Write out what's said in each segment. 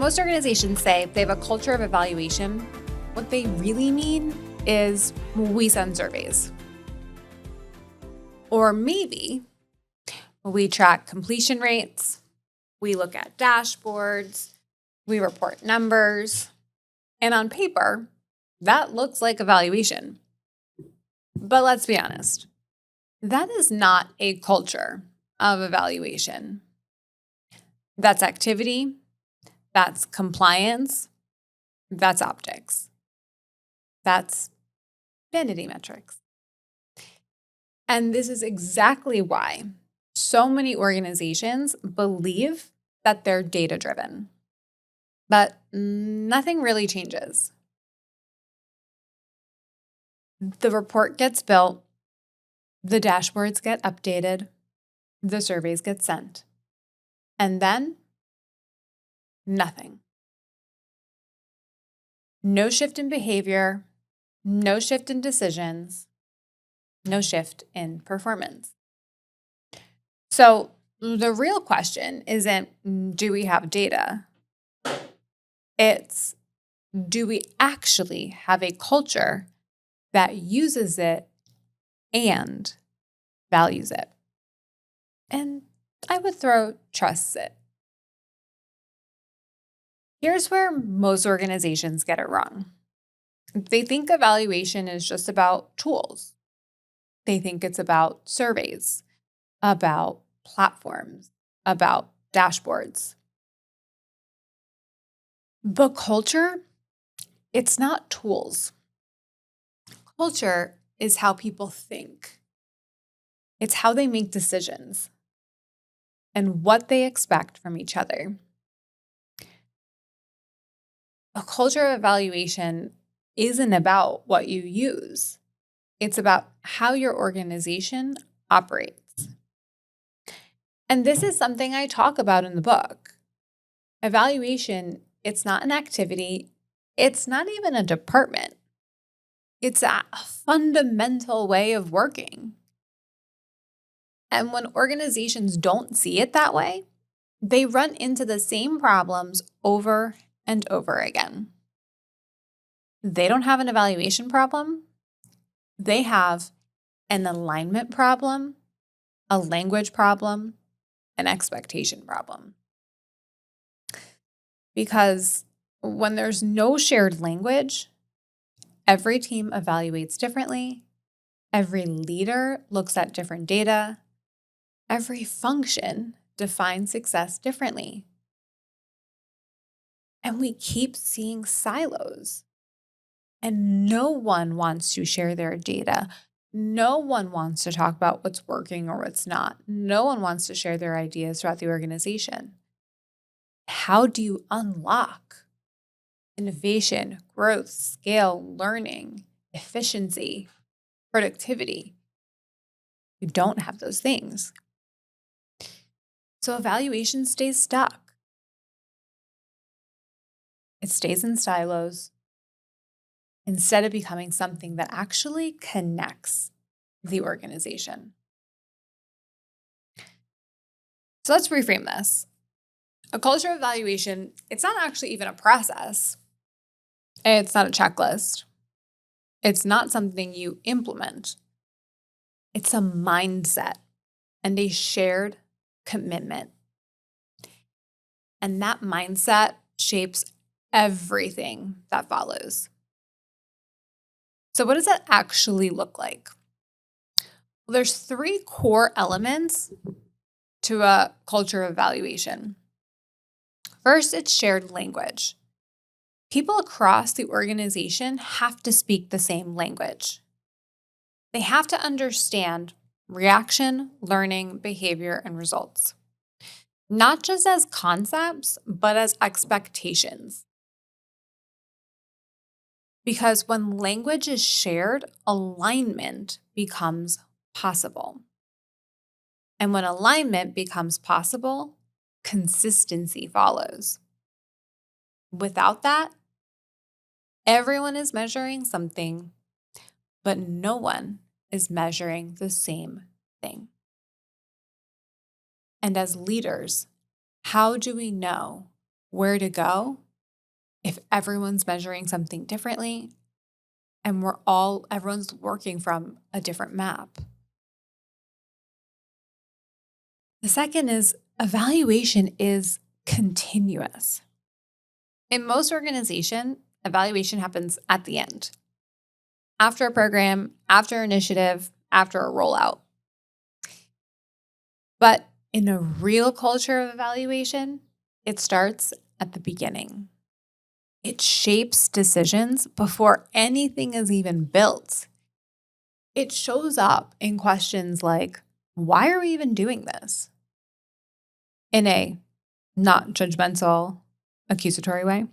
most organizations say they have a culture of evaluation, what they really mean is we send surveys. Or maybe we track completion rates, we look at dashboards, we report numbers, and on paper, that looks like evaluation. But let's be honest, that is not a culture of evaluation. That's activity, that's compliance, that's optics, that's vanity metrics. And this is exactly why so many organizations believe that they're data-driven. But nothing really changes. The report gets built, the dashboards get updated, the surveys get sent, and then nothing. No shift in behavior, no shift in decisions, no shift in performance. So the real question isn't, do we have data? It's, do we actually have a culture that uses it and values it? And I would throw trusts it. Here's where most organizations get it wrong. They think evaluation is just about tools. They think it's about surveys, about platforms, about dashboards. But culture, it's not tools. Culture is how people think. It's how they make decisions and what they expect from each other. A culture of evaluation isn't about what you use. It's about how your organization operates. And this is something I talk about in the book. Evaluation, it's not an activity. It's not even a department. It's a fundamental way of working. And when organizations don't see it that way, they run into the same problems over and over again. They don't have an evaluation problem. They have an alignment problem, a language problem, an expectation problem. Because when there's no shared language, every team evaluates differently, every leader looks at different data, every function defines success differently. And we keep seeing silos. And no one wants to share their data. No one wants to talk about what's working or what's not. No one wants to share their ideas throughout the organization. How do you unlock innovation, growth, scale, learning, efficiency, productivity? You don't have those things. So evaluation stays stuck. It stays in silos instead of becoming something that actually connects the organization. So let's reframe this. A culture of evaluation, it's not actually even a process. It's not a checklist. It's not something you implement. It's a mindset and a shared commitment. And that mindset shapes everything that follows. So what does that actually look like? Well, there's 3 core elements to a culture of evaluation. First, it's shared language. People across the organization have to speak the same language. They have to understand reaction, learning, behavior, and results. Not just as concepts, but as expectations. Because when language is shared, alignment becomes possible. And when alignment becomes possible, consistency follows. Without that, everyone is measuring something, but no one is measuring the same thing. And as leaders, how do we know where to go if everyone's measuring something differently and everyone's working from a different map. The second is evaluation is continuous. In most organizations, evaluation happens at the end, after a program, after an initiative, after a rollout. But in a real culture of evaluation, it starts at the beginning. It shapes decisions before anything is even built. It shows up in questions like, why are we even doing this? In a not judgmental, accusatory way.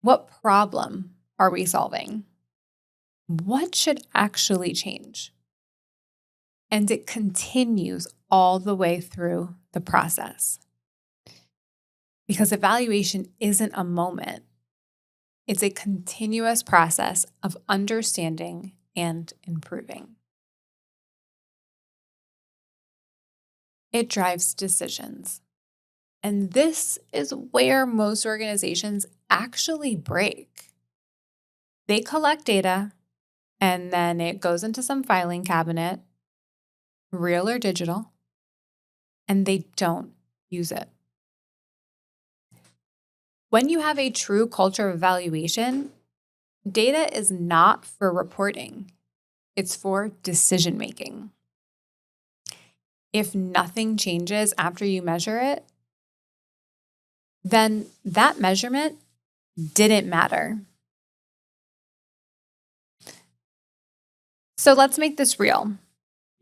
What problem are we solving? What should actually change? And it continues all the way through the process. Because evaluation isn't a moment. It's a continuous process of understanding and improving. It drives decisions. And this is where most organizations actually break. They collect data and then it goes into some filing cabinet, real or digital, and they don't use it. When you have a true culture of evaluation, data is not for reporting. It's for decision making. If nothing changes after you measure it, then that measurement didn't matter. So let's make this real,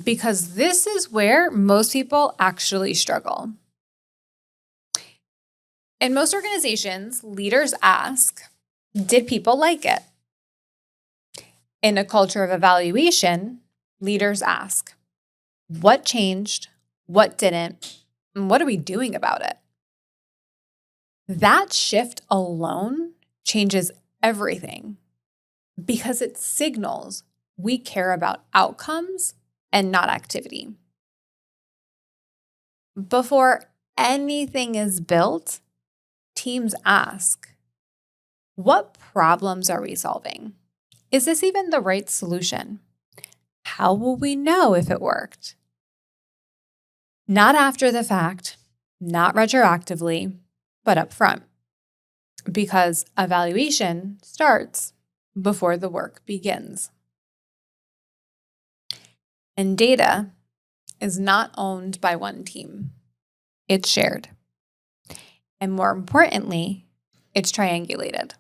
because this is where most people actually struggle. In most organizations, leaders ask, did people like it? In a culture of evaluation, leaders ask, what changed? What didn't? And what are we doing about it? That shift alone changes everything because it signals we care about outcomes and not activity. Before anything is built, teams ask, what problems are we solving? Is this even the right solution? How will we know if it worked? Not after the fact, not retroactively, but up front. Because evaluation starts before the work begins. And data is not owned by one team. It's shared. And more importantly, it's triangulated.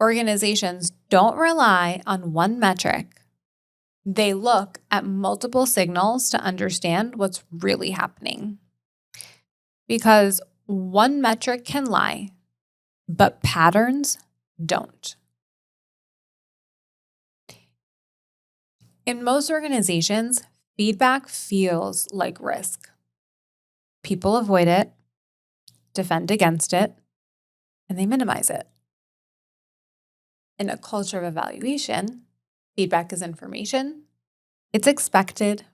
Organizations don't rely on one metric. They look at multiple signals to understand what's really happening. Because one metric can lie, but patterns don't. In most organizations, feedback feels like risk. People avoid it, defend against it, and they minimize it. In a culture of evaluation, feedback is information. It's expected,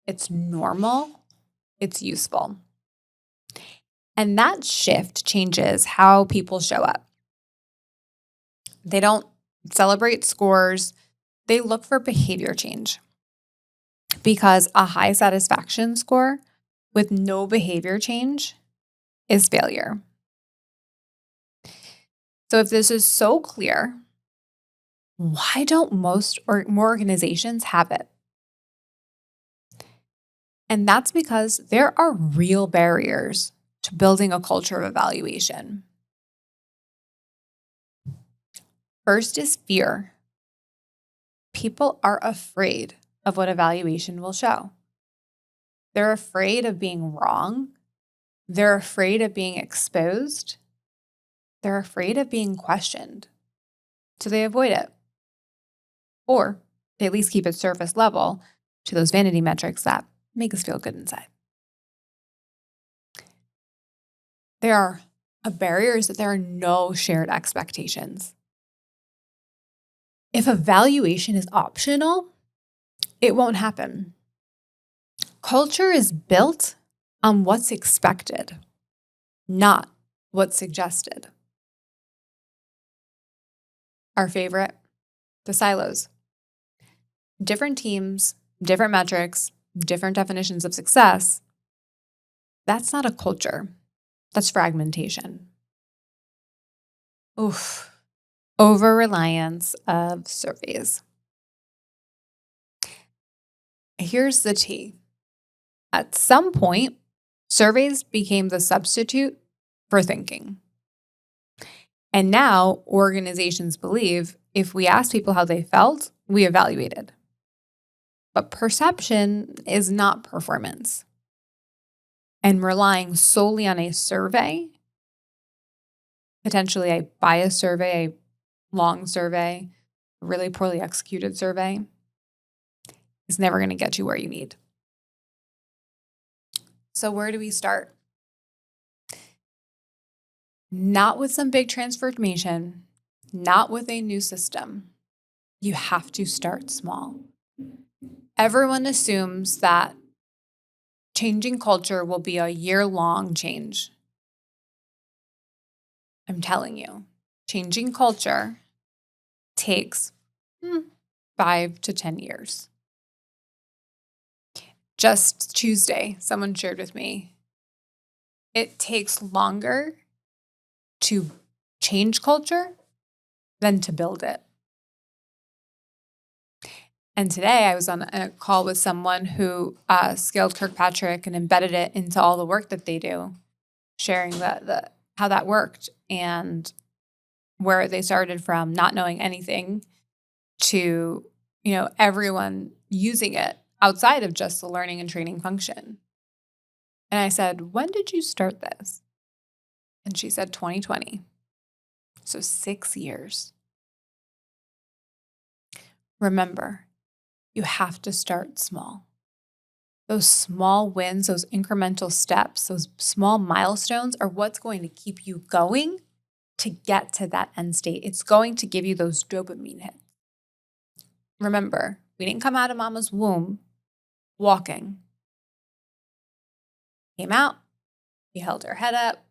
it's normal, it's useful. And that shift changes how people show up. They don't celebrate scores, they look for behavior change. Because a high satisfaction score with no behavior change is failure. So if this is so clear, why don't most or more organizations have it? And that's because there are real barriers to building a culture of evaluation. First is fear. People are afraid of what evaluation will show. They're afraid of being wrong. They're afraid of being exposed. They're afraid of being questioned. So they avoid it. Or they at least keep it surface level to those vanity metrics that make us feel good inside. There are barriers that there are no shared expectations. If evaluation is optional, it won't happen. Culture is built on what's expected, not what's suggested. Our favorite, the silos. Different teams, different metrics, different definitions of success. That's not a culture. That's fragmentation. Oof. Over-reliance of surveys. Here's the tea. At some point, surveys became the substitute for thinking. And now organizations believe if we ask people how they felt, we evaluated. But perception is not performance. And relying solely on a survey, potentially a biased survey, a long survey, a really poorly executed survey, is never going to get you where you need. So where do we start? Not with some big transformation, not with a new system. You have to start small. Everyone assumes that changing culture will be a year-long change. I'm telling you, changing culture takes 5 to 10 years. Just Tuesday, someone shared with me, it takes longer to change culture than to build it. And today I was on a call with someone who scaled Kirkpatrick and embedded it into all the work that they do, sharing how that worked and where they started from not knowing anything to, everyone using it outside of just the learning and training function. And I said, when did you start this? And she said 2020. So 6 years. Remember, you have to start small. Those small wins, those incremental steps, those small milestones are what's going to keep you going to get to that end state. It's going to give you those dopamine hits. Remember, we didn't come out of mama's womb walking. Came out, we held our head up,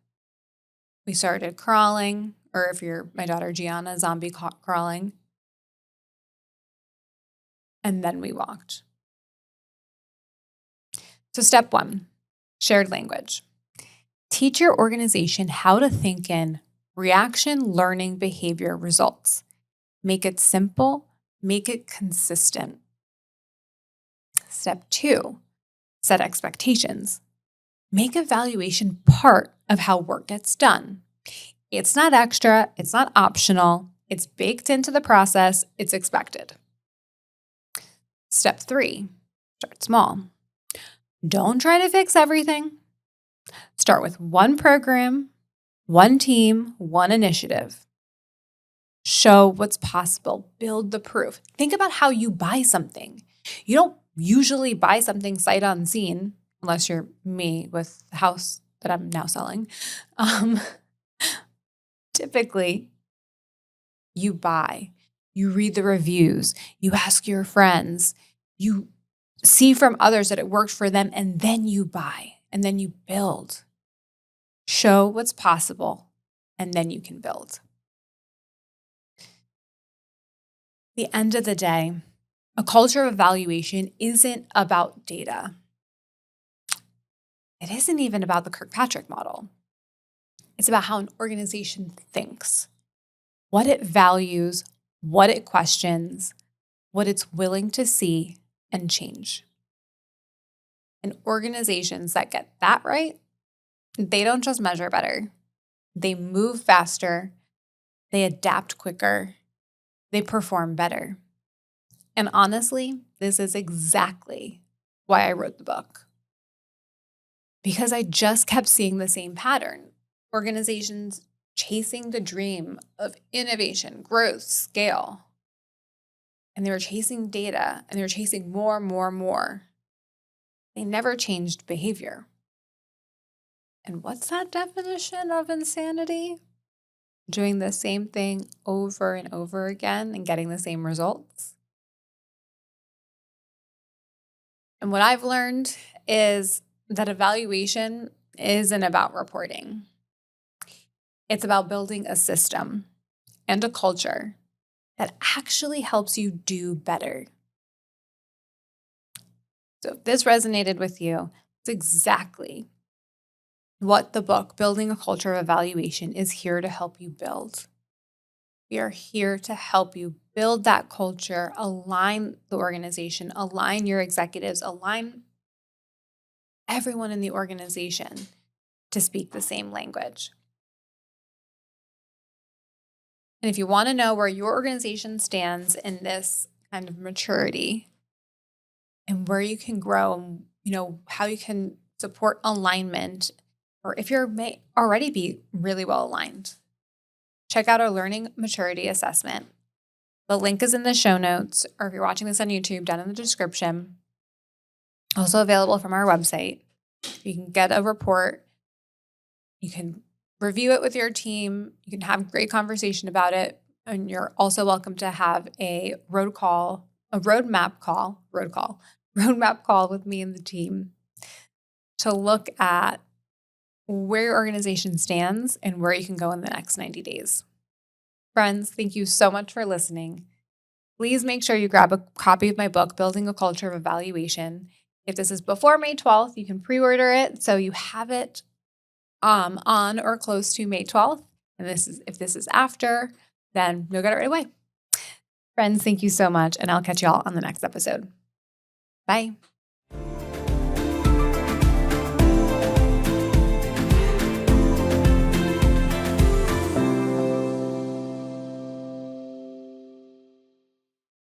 we started crawling, or if you're my daughter Gianna, zombie crawling. And then we walked. So step 1, shared language. Teach your organization how to think in reaction, learning, behavior, results. Make it simple, make it consistent. Step 2, set expectations. Make evaluation part of how work gets done. It's not extra, it's not optional, it's baked into the process, it's expected. Step 3, start small. Don't try to fix everything. Start with one program, one team, one initiative. Show what's possible. Build the proof. Think about how you buy something. You don't usually buy something sight unseen, unless you're me with the house that I'm now selling. Typically, you buy. You read the reviews. You ask your friends. You see from others that it worked for them, and then you buy, and then you build. Show what's possible, and then you can build. At the end of the day, a culture of evaluation isn't about data. It isn't even about the Kirkpatrick model. It's about how an organization thinks, what it values, what it questions, what it's willing to see and change. And organizations that get that right, they don't just measure better. They move faster, they adapt quicker, they perform better. And honestly, this is exactly why I wrote the book. Because I just kept seeing the same pattern. Organizations chasing the dream of innovation, growth, scale. And they were chasing data, and they were chasing more, more, more. They never changed behavior. And what's that definition of insanity? Doing the same thing over and over again and getting the same results. And what I've learned is that evaluation isn't about reporting. It's about building a system and a culture that actually helps you do better. So if this resonated with you, it's exactly what the book, Building a Culture of Evaluation, is here to help you build. We are here to help you build that culture, align the organization, align your executives, align everyone in the organization to speak the same language. And if you want to know where your organization stands in this kind of maturity and where you can grow and how you can support alignment, or if you're may already be really well aligned, check out our learning maturity assessment. The link is in the show notes, or if you're watching this on YouTube, down in the description. Also available from our website. You can get a report. You can review it with your team. You can have a great conversation about it. And you're also welcome to have a roadmap call with me and the team to look at where your organization stands and where you can go in the next 90 days. Friends, thank you so much for listening. Please make sure you grab a copy of my book, Building a Culture of Evaluation. If this is before May 12th, you can pre-order it so you have it on or close to May 12th. And if this is after, then you'll get it right away. Friends, thank you so much, and I'll catch you all on the next episode. Bye.